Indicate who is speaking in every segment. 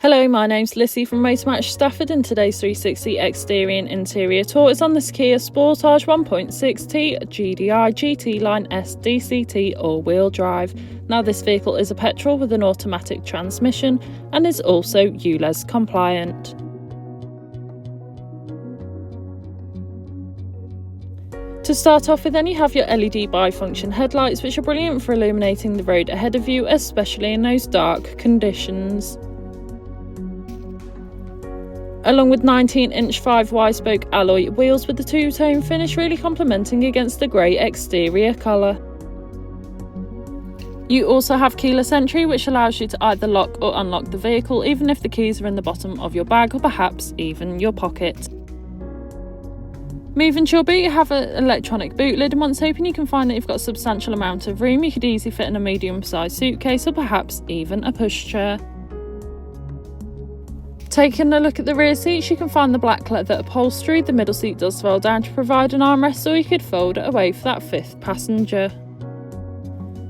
Speaker 1: Hello, my name's Lissy from Motor Match Stafford, and today's 360 exterior and interior tour is on this Kia Sportage 1.6 T-GDi GT Line S DCT all-wheel drive. Now this vehicle is a petrol with an automatic transmission and is also ULEZ compliant. To start off with, then you have your LED bifunction headlights, which are brilliant for illuminating the road ahead of you, especially in those dark conditions. Along with 19-inch 5Y-spoke alloy wheels with the two-tone finish really complementing against the grey exterior colour. You also have keyless entry, which allows you to either lock or unlock the vehicle even if the keys are in the bottom of your bag or perhaps even your pocket. Moving to your boot, you have an electronic boot lid, and once open you can find that you've got a substantial amount of room. You could easily fit in a medium-sized suitcase or perhaps even a pushchair. Taking a look at the rear seats, you can find the black leather upholstery. The middle seat does fold down to provide an armrest, or you could fold it away for that fifth passenger.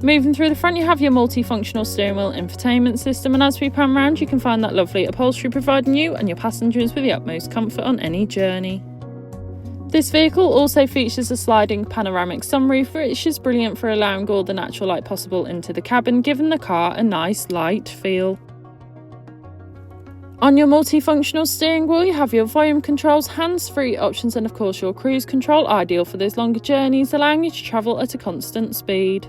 Speaker 1: Moving through the front, you have your multifunctional steering wheel infotainment system, and as we pan round you can find that lovely upholstery providing you and your passengers with the utmost comfort on any journey. This vehicle also features a sliding panoramic sunroof, which is brilliant for allowing all the natural light possible into the cabin, giving the car a nice light feel. On your multifunctional steering wheel, you have your volume controls, hands-free options, and of course your cruise control, ideal for those longer journeys, allowing you to travel at a constant speed.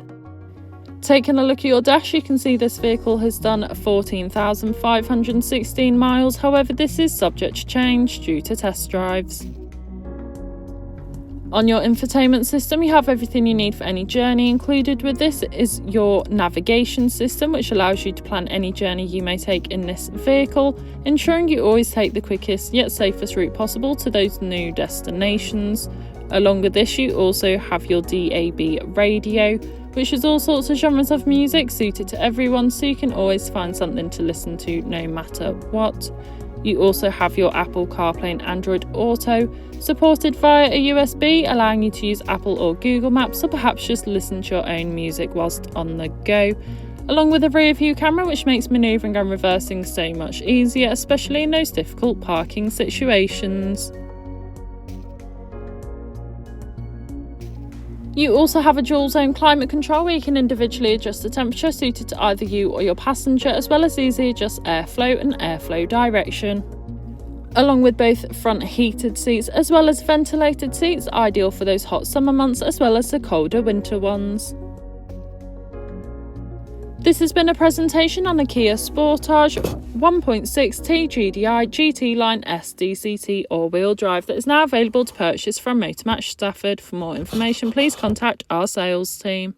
Speaker 1: Taking a look at your dash, you can see this vehicle has done 14,516 miles, however this is subject to change due to test drives. On your infotainment system, you have everything you need for any journey. Included with this is your navigation system, which allows you to plan any journey you may take in this vehicle, ensuring you always take the quickest yet safest route possible to those new destinations. Along with this, you also have your DAB radio, which is all sorts of genres of music suited to everyone, so you can always find something to listen to no matter what. You also have your Apple CarPlay and Android Auto, supported via a USB, allowing you to use Apple or Google Maps, or perhaps just listen to your own music whilst on the go. Along with a rear view camera, which makes manoeuvring and reversing so much easier, especially in those difficult parking situations. You also have a dual zone climate control where you can individually adjust the temperature suited to either you or your passenger, as well as easily adjust airflow and airflow direction. Along with both front heated seats as well as ventilated seats, ideal for those hot summer months as well as the colder winter ones. This has been a presentation on the Kia Sportage 1.6 T-GDi GT Line S DCT all-wheel drive that is now available to purchase from Motor Match Stafford. For more information, please contact our sales team.